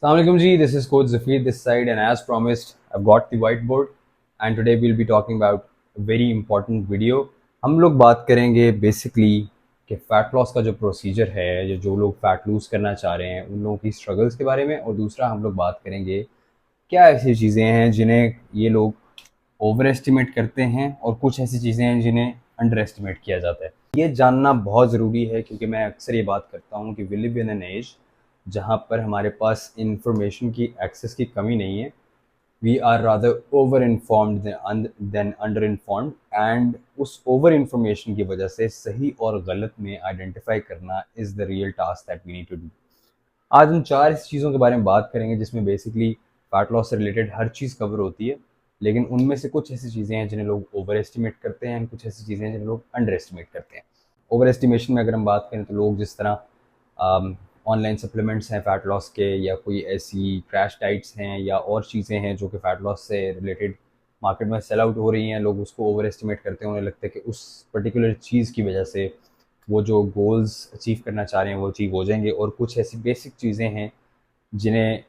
Assalamualaikum ji, this is Coach Zafir this side, and as promised, I've got the whiteboard, and today we'll be talking about a very important video. हम लोग बात करेंगे basically कि fat loss का जो procedure है, या जो लोग फैट लूज़ करना चाह रहे हैं उन लोगों की स्ट्रगल्स के बारे में, और दूसरा हम लोग बात करेंगे क्या ऐसी चीज़ें हैं जिन्हें ये लोग ओवर एस्टिमेट करते हैं और कुछ ऐसी चीज़ें हैं जिन्हें अंडर एस्टिमेट किया जाता है। ये जानना बहुत ज़रूरी है क्योंकि मैं अक्सर ये बात करता हूँ कि we live in an age जहाँ पर हमारे पास इंफॉर्मेशन की एक्सेस की कमी नहीं है। We are rather over informed than under informed, and उस ओवर इन्फॉर्मेशन की वजह से सही और गलत में आइडेंटिफाई करना is the real task that we need to do. आज हम चार इस चीज़ों के बारे में बात करेंगे जिसमें बेसिकली फैट लॉस से रिलेटेड हर चीज़ कवर होती है, लेकिन उनमें से कुछ ऐसी चीज़ें हैं जिन्हें लोग ओवर एस्टिमेट करते हैं, कुछ ऐसी चीज़ें हैं जिन्हें लोग अंडर एस्टिमेट करते हैं। ओवर एस्टिमेशन में अगर हम बात करें तो लोग जिस तरह ऑनलाइन सप्लीमेंट्स हैं फ़ैट लॉस के, या कोई ऐसी क्रैश डाइट्स हैं या और चीज़ें हैं जो कि फ़ैट लॉस से रिलेटेड मार्केट में सेल आउट हो रही हैं, लोग उसको ओवर एस्टिमेट करते हैं। उन्हें लगता है कि उस पर्टिकुलर चीज़ की वजह से वो जो गोल्स अचीव करना चाह रहे हैं वो अचीव हो जाएंगे। और कुछ ऐसी बेसिक चीज़ें हैं जिन्हें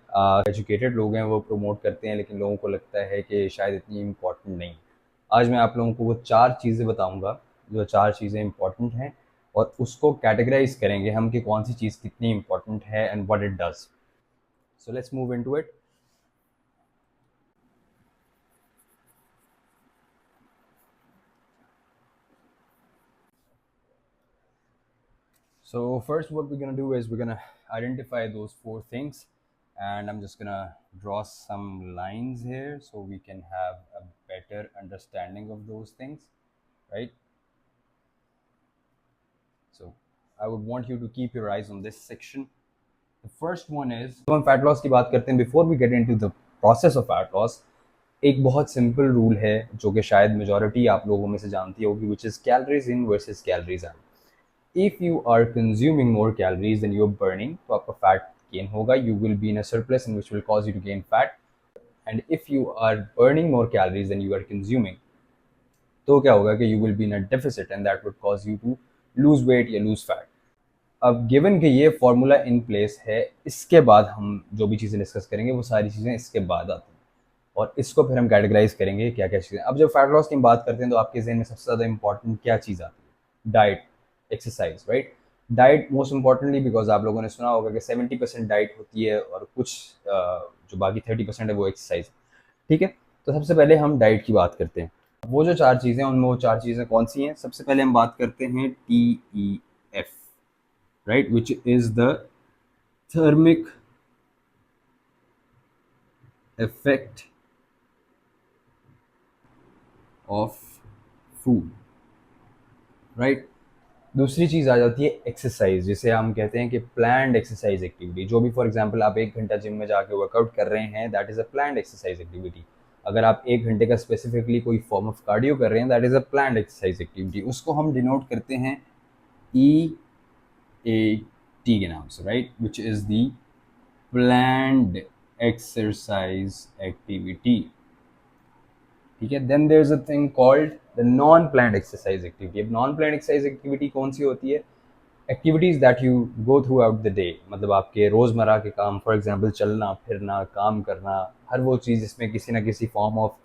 एजुकेटेड लोग हैं वो प्रमोट करते हैं, लेकिन लोगों को लगता है कि शायद इतनी इम्पोर्टेंट नहीं। आज मैं आप लोगों को वो चार चीज़ें बताऊंगा जो चार चीज़ें इम्पोर्टेंट हैं, और उसको कैटेगराइज करेंगे हम कि कौन सी चीज़ कितनी इम्पोर्टेंट है and what it does. So let's move into it. So first what we're going to do is we're going to identify those four things, and I'm just going to draw some lines here so we can have a better understanding of those things, right? So I would want you to keep your eyes on this section. The first one is, तो हम fat loss की बात करते हैं, before we get into the process of fat loss एक बहुत simple rule है जो कि शायद मेजॉरिटी आप लोगों में से जानती होगी, which is calories in versus calories out. If you are consuming more calories than you're burning, तो आपका फैट गेन होगा, you will be in a surplus and which will cause you to gain fat. And if you are burning more calories than you are consuming, तो क्या होगा कि you will be in a deficit and that would cause you to lose weight या lose fat. अब given कि ये formula in place है, इसके बाद हम जो भी चीज़ें डिस्कस करेंगे वो सारी चीज़ें इसके बाद आती हैं, और इसको फिर हम कैटेगराइज करेंगे क्या क्या चीज़ें। अब जब फैट लॉस की हम बात करते हैं तो आपके जहन में सबसे ज़्यादा इंपॉर्टेंट क्या चीज़ आती है? Diet, exercise, right. Diet most importantly because आप लोगों ने सुना होगा कि 70% डाइट होती है और कुछ जो बाकी 30% है वो एक्सरसाइज। ठीक है, तो सबसे पहले हम डाइट की बात करते हैं। वो जो चार चीज़ें उनमें वो चार चीज़ें कौन सी हैं? सबसे पहले हम बात करते हैं TEF, right, which is the thermic effect of food, right। दूसरी चीज़ आ जाती है एक्सरसाइज, जिसे हम कहते हैं कि प्लान्ड एक्सरसाइज एक्टिविटी। जो भी फॉर एग्जांपल आप 1 घंटा जिम में जाके वर्कआउट कर रहे हैं, that is a planned exercise activity. अगर आप 1 घंटे का स्पेसिफिकली कोई फॉर्म ऑफ कार्डियो कर रहे हैं, that is a planned exercise activity. उसको हम डिनोट करते हैं EAT के नाम से, right, which is the planned exercise activity. ठीक है, then there is a thing called the non planned exercise activity. अब नॉन प्लान्ड एक्सरसाइज एक्टिविटी कौन सी होती है? Activities that you go throughout the day, मतलब आपके रोज़मर्रा के काम, फॉर एग्जांपल चलना फिरना, काम करना, हर वो चीज़ जिसमें किसी ना किसी फॉर्म ऑफ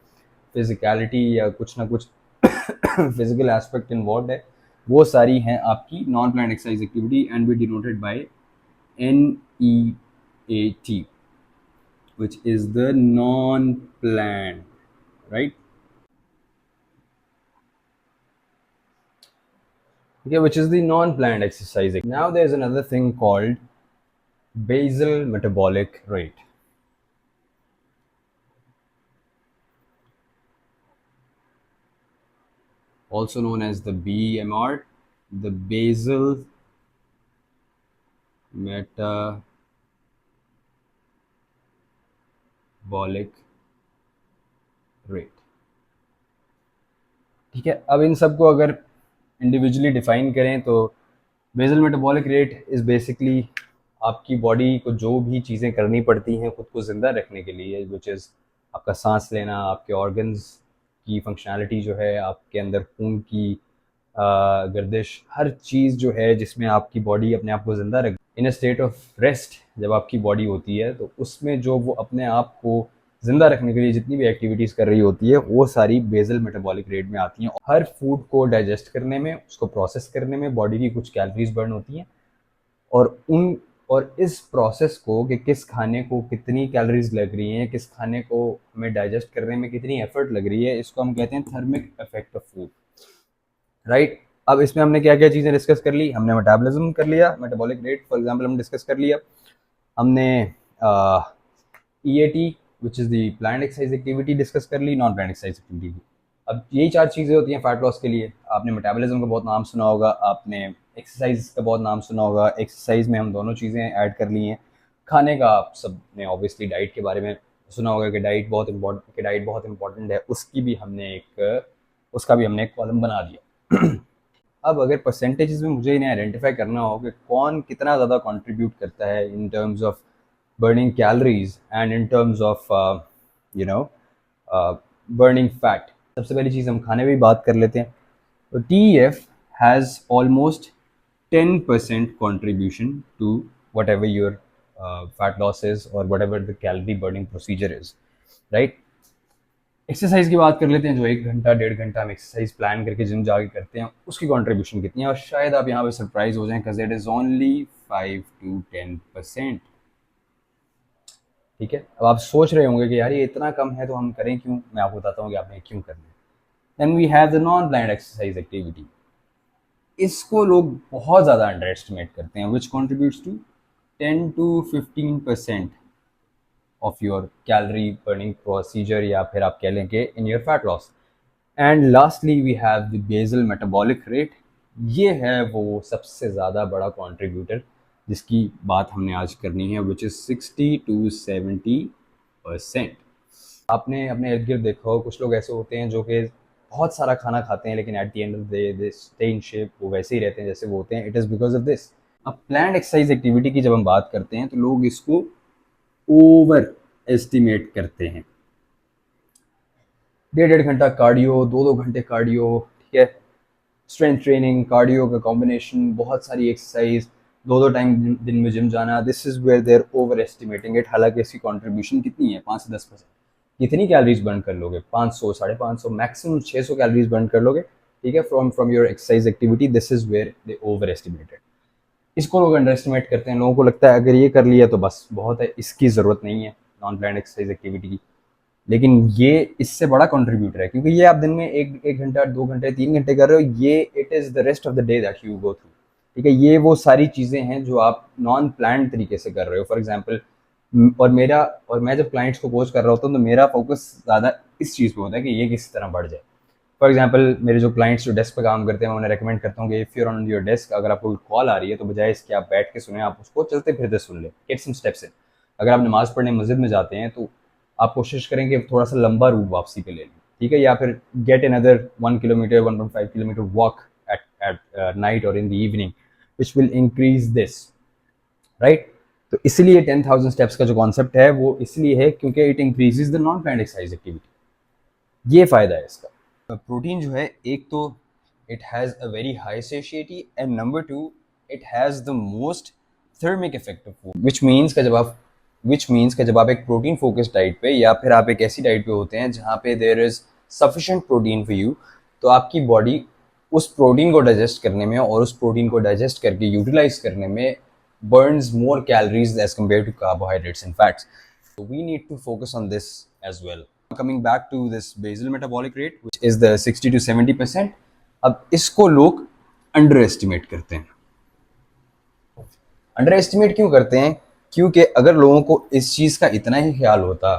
फिजिकलिटी या कुछ ना कुछ फिजिकल एस्पेक्ट इन्वॉल्व है, वो सारी हैं आपकी non planned exercise activity, and B denoted by NEAT, which is the non-planned, right? Okay, which is the non-planned exercise. Now there's another thing called basal metabolic rate. Also known as the BMR, the basal metabolic rate. ठीक है, अब इन सबको अगर individually define करें तो basal metabolic rate is basically आपकी body को जो भी चीज़ें करनी पड़ती हैं खुद को ज़िंदा रखने के लिए, विच इज़ आपका सांस लेना, आपके ऑर्गन्स की फंक्शनैलिटी जो है, आपके अंदर खून की गर्दिश, हर चीज़ जो है जिसमें आपकी बॉडी अपने आप को ज़िंदा रख, इन अ स्टेट ऑफ रेस्ट जब आपकी बॉडी होती है तो उसमें जो वो अपने आप को ज़िंदा रखने के लिए जितनी भी एक्टिविटीज़ कर रही होती है वो सारी बेसल मेटाबॉलिक रेट में आती हैं। हर फूड को डाइजेस्ट करने में, उसको प्रोसेस करने में बॉडी की कुछ कैलोरीज बर्न होती हैं, और उन और इस प्रोसेस को कि किस खाने को कितनी कैलोरीज लग रही हैं, किस खाने को हमें डाइजेस्ट करने में कितनी एफर्ट लग रही है, इसको हम कहते हैं thermic effect of food, right. अब इसमें हमने क्या क्या चीज़ें डिस्कस कर ली, हमने मेटाबॉलिज्म कर लिया, मेटाबॉलिक रेट फॉर एग्जांपल हम डिस्कस कर लिया, हमने EAT which is the planned exercise activity discuss कर ली, नॉन प्लान्ड एक्सरसाइज एक्टिविटी। अब यही 4 चीज़ें होती हैं फैट लॉस के लिए। आपने मेटाबॉलिज्म का बहुत नाम सुना होगा, आपने एक्सरसाइज का बहुत नाम सुना होगा। एक्सरसाइज में हम दोनों चीज़ें ऐड कर ली हैं। खाने का आप सब ने ऑब्वियसली डाइट के बारे में सुना होगा कि डाइट बहुत इंपॉर्टेंट है, उसका भी हमने एक कॉलम बना दिया। अब अगर परसेंटेजेस में मुझे इन्हें आइडेंटिफाई करना हो कि कौन कितना ज़्यादा कंट्रीब्यूट करता है in terms of burning calories and in terms of burning fat, सबसे पहली चीज़ हम खाने में भी बात कर लेते हैं। तो TEF has almost 10% contribution to whatever your fat loss is or whatever the calorie burning procedure is, right? Exercise की बात कर लेते हैं। जो 1 घंटा 1.5 घंटा हम एक्सरसाइज प्लान करके जिम जाके करते हैं, उसकी कंट्रीब्यूशन कितनी है, और शायद आप यहाँ पे सरप्राइज हो जाएं because it is only 5 to 10%। ठीक है, अब आप सोच रहे होंगे कि यार ये इतना कम है तो हम करें क्यों। मैं आपको बताता हूँ कि आपने क्यों करना है। Then we have the non planned exercise activity. इसको लोग बहुत ज़्यादा अंडर एस्टिमेट करते हैं, which contributes to 10 to 15% of your calorie burning procedure, या फिर आप कह लें कि in your fat loss. And lastly we have the basal metabolic rate. ये है वो सबसे ज़्यादा बड़ा कॉन्ट्रीब्यूटर जिसकी बात हमने आज करनी है, विच इज़ 60 to 70%। आपने अपने इर्द गिर्द देखा हो, कुछ लोग ऐसे होते हैं जो कि बहुत सारा खाना खाते हैं लेकिन eight the end of the day they stay in shape, वो वैसे ही रहते हैं जैसे वो होते हैं। It is because of this. अब प्लान्ड एक्सरसाइज एक्टिविटी की जब हम बात करते हैं तो लोग इसको ओवर एस्टिमेट करते हैं। 1.5 घंटा कार्डियो, 2 घंटे कार्डियो, ठीक है, स्ट्रेंथ ट्रेनिंग कार्डियो का कॉम्बिनेशन, बहुत सारी एक्सरसाइज, 2 टाइम दिन में जिम जाना, this is where there over estimating it. हालांकि इसकी कंट्रीब्यूशन कितनी है, 5 से 10%। कितनी कैलोरीज बर्न कर लोगे, 500, 550, मैक्सिमम 600 कैलोरीज बर्न कर लोगे, ठीक है, from your exercise activity. This is where they over estimated. इसको लोग अंडर एस्टिमेट करते हैं। लोगों को लगता है अगर ये कर लिया तो बस बहुत है, इसकी ज़रूरत नहीं है नॉन प्लान्ड एक्सरसाइज एक्टिविटी की। लेकिन ये इससे बड़ा कंट्रीब्यूटर है, क्योंकि ये आप दिन में एक घंटा 2 घंटे 3 घंटे कर रहे हो, ये it is the rest of the day that you go through. ठीक है, ये वो सारी चीज़ें हैं जो आप नॉन प्लान तरीके से कर रहे हो। फॉर एग्जाम्पल, और मैं जब क्लाइंट्स को कोच कर रहा होता हूँ तो मेरा फोकस ज़्यादा इस चीज़ पे होता है कि ये किसी तरह बढ़ जाए। फॉर एग्जाम्पल, मेरे जो क्लाइंट्स जो डेस्क पे काम करते हैं मैं उन्हें रेकमेंड करता हूँ कि if you're on your desk, अगर आपको कॉल आ रही है तो बजाय इसके आप बैठ के सुने, आप उसको चलते फिरते सुन ले, गेट सम स्टेप्स इन। अगर आप नमाज़ पढ़ने मस्जिद में जाते हैं तो आप कोशिश करें कि थोड़ा सा लंबा रूट वापसी पे ले लें, ठीक है, या फिर get another 1 kilometre 1.5 kilometre walk at night और in the evening, which will increase this, right. तो इसलिए 10,000 स्टेप्स का जो कॉन्सेप्ट है वो इसलिए है क्योंकि it increases the non planned exercise activity. ये फ़ायदा है इसका। प्रोटीन जो है, एक तो it has a very high satiety, and number 2 it has the most thermic effect of food, which means का जब आप एक प्रोटीन फोकस्ड डाइट पे, या फिर आप एक ऐसी डाइट पे होते हैं जहाँ पे there is sufficient protein for you, तो आपकी बॉडी उस प्रोटीन को डाइजेस्ट करने में और उस प्रोटीन को डाइजेस्ट करके यूटिलाइज करने में burns more calories as compared to carbohydrates and fats. So we need to focus on this as well. Coming back to this basal metabolic rate, which is the 60 to 70%, अब इसको लोग underestimate करते हैं। underestimate क्यों करते हैं? क्योंकि अगर लोगों को इस चीज़ का इतना ही ख्याल होता,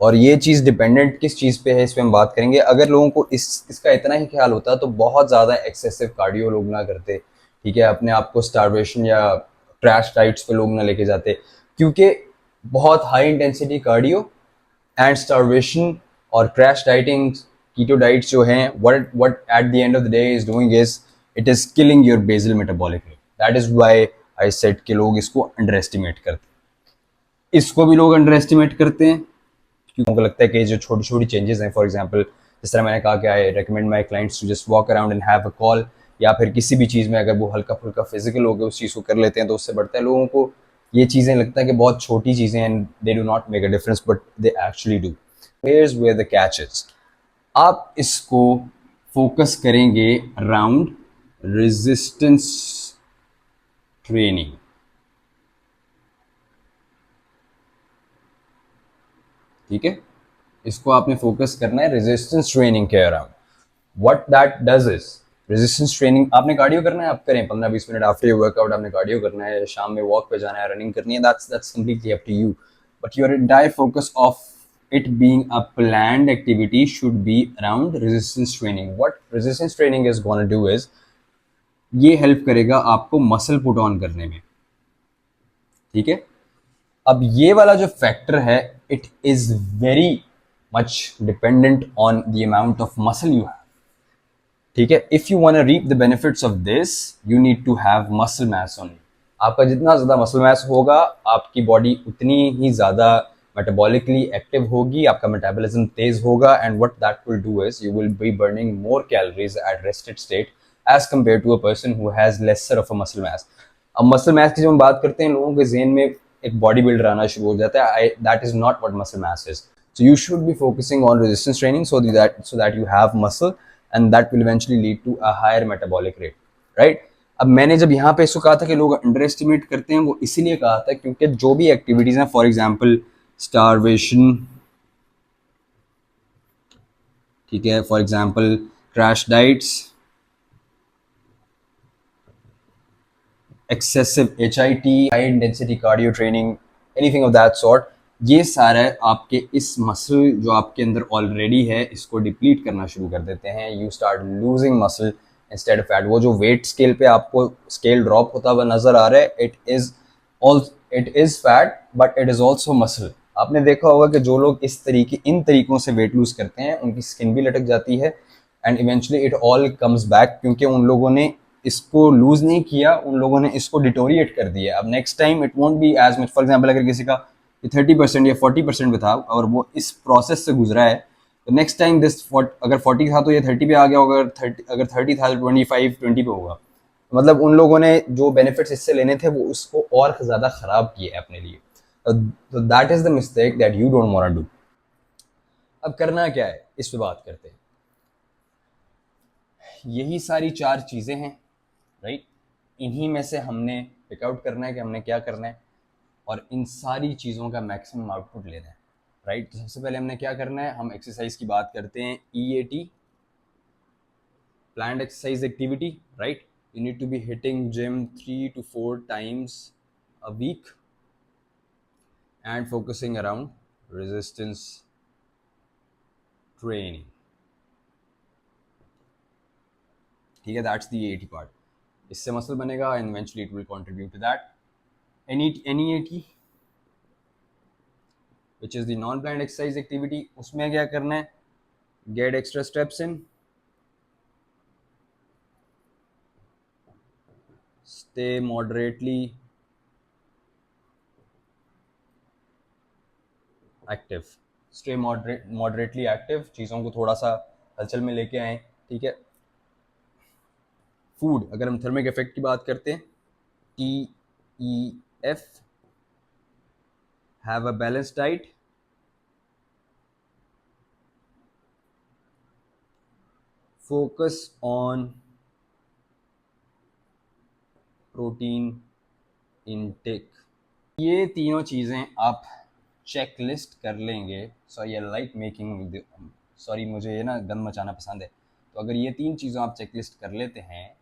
और ये चीज़ डिपेंडेंट किस चीज़ पे है इस पर हम बात करेंगे, अगर लोगों को इसका इतना ही ख्याल होता तो बहुत ज़्यादा एक्सेसिव कार्डियो लोग ना करते, ठीक है, अपने आप को स्टारवेशन या क्रैश डाइट्स पे लोग ना लेके जाते, क्योंकि बहुत high intensity cardio and starvation और क्रैश डाइटिंग, कीटो डाइट्स जो हैं, what at the end of the day is doing is it is killing your basal metabolic rate. That is why I said कि लोग इसको under estimate करते हैं। इसको भी लोग अंडर एस्टिमेट करते हैं क्योंकि उनको लगता है कि जो छोटी छोटी चेंजेस हैं, फॉर एग्जाम्पल जिस तरह मैंने कहा कि I recommend my clients to just walk around and have a call, या फिर किसी भी चीज़ में अगर वो हल्का फुल्का फिजिकल हो गया उस चीज़ को कर लेते हैं तो उससे बढ़ता है। लोगों को ये चीज़ें लगता है कि बहुत छोटी चीज़ें and they do not make a difference, but they actually do. Here's where the catch is, आप इसको फोकस करेंगे अराउंड रेजिस्टेंस ट्रेनिंग। ठीक है, इसको आपने फोकस करना है रेजिस्टेंस ट्रेनिंग के around. What that does is, resistance training, आपने कार्डियो करना है, आप करें 15-20 मिनट आफ्टर योर वर्कआउट आपने कार्डियो करना है, शाम में वॉक पे जाना है, रनिंग करनी है, that's completely up to you, but your entire focus of it being a planned activity should be around resistance training. What resistance training is going to do is ये हेल्प करेगा आपको muscle put on करने में। ठीक है, अब ये वाला जो फैक्टर है it is very much dependent on the amount of muscle you have. ठीक है, if you want to reap the benefits of this you need to have muscle mass only. आपका जितना ज्यादा मसल मास होगा आपकी body उतनी ही ज्यादा metabolically active होगी, आपका मेटाबॉलिज्म तेज होगा, and what that will do is you will be burning more calories at rested state as compare to a person who has lesser of a muscle mass. अब muscle मास की जब हम बात करते हैं लोगों के ज़हन में एक बॉडी बिल्डर आना शुरू हो जाता है। That is not what muscle mass is. So you should be focusing on resistance training so that you have muscle and that will eventually lead to a higher metabolic rate, right? अब मैंने जब यहाँ पे इसको कहा था कि लोग अंडर एस्टिमेट करते हैं, वो इसीलिए कहा था क्योंकि जो भी एक्टिविटीज हैं, फॉर एग्जाम्पल स्टारवेशन, ठीक है, for example crash diets, excessive HIT, high intensity cardio training, anything of that sort, ये सारा आपके इस मसल जो आपके अंदर ऑलरेडी है इसको डिप्लीट करना शुरू कर देते हैं। You start losing muscle instead of fat. वो जो वेट स्केल पे आपको स्केल ड्रॉप होता हुआ नजर आ रहा है it is fat but it is also muscle. आपने देखा होगा कि जो लोग इन तरीकों से वेट लूज करते हैं उनकी स्किन भी लटक जाती है and eventually it all comes back, क्योंकि उन लोगों ने इसको लूज नहीं किया, उन लोगों ने इसको डिटोरिएट कर दिया। अब next time it won't be as much. For example अगर किसी का 30% या 40% पे था और वो इस प्रोसेस से गुजरा है तो नेक्स्ट टाइम अगर 40 था तो ये 30 पे आ गया होगा, अगर 30 था तो 25-20 पे होगा। मतलब उन लोगों ने जो बेनिफिट्स इससे लेने थे वो उसको और ज़्यादा ख़राब किया है अपने लिए। तो that is the mistake that you don't want to do. अब करना क्या है इस पे बात करते हैं। यही सारी 4 चीज़ें हैं, राइट? इन्हीं में से हमने पिकआउट करना है कि हमने क्या करना है और इन सारी चीज़ों का मैक्सिमम आउटपुट लेना है, राइट? तो सबसे पहले हमने क्या करना है, हम एक्सरसाइज की बात करते हैं। EAT, planned exercise activity, right? You need to be hitting gym 3 to 4 times a week and focusing around resistance training. ठीक है, दैट्स द EAT पार्ट। इससे मसल बनेगा and eventually it will contribute to that. NEAT which is the non-planned exercise activity, उसमें क्या करना है, get extra steps in, stay moderately active, stay moderately active, चीज़ों को थोड़ा सा हलचल में लेके आए। ठीक है, फूड, अगर हम थर्मिक इफेक्ट की बात करते हैं, TEF, have a balanced diet, focus on protein intake. ये तीनों चीज़ें आप चेक लिस्ट कर लेंगे। सॉरी, लाइक मेकिंग, सॉरी मुझे ये ना गंद मचाना पसंद है। तो अगर ये 3 चीज़ों आप चेक लिस्ट कर लेते हैं,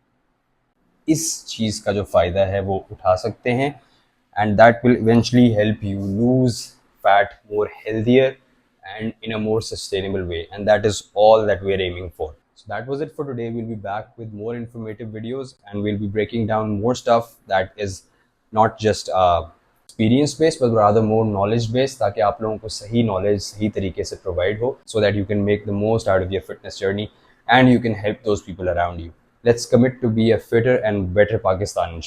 इस चीज़ का जो फ़ायदा है वो उठा सकते हैं and that will eventually help you lose fat more healthier and in a more sustainable way, and that is all that we are aiming for. So that was it for today. We'll be back with more informative videos and we'll be breaking down more stuff that is not just experience based but rather more knowledge based, ताकि आप लोगों को सही knowledge सही तरीके से provide हो, so that you can make the most out of your fitness journey and you can help those people around you. Let's commit to be a fitter and better Pakistan.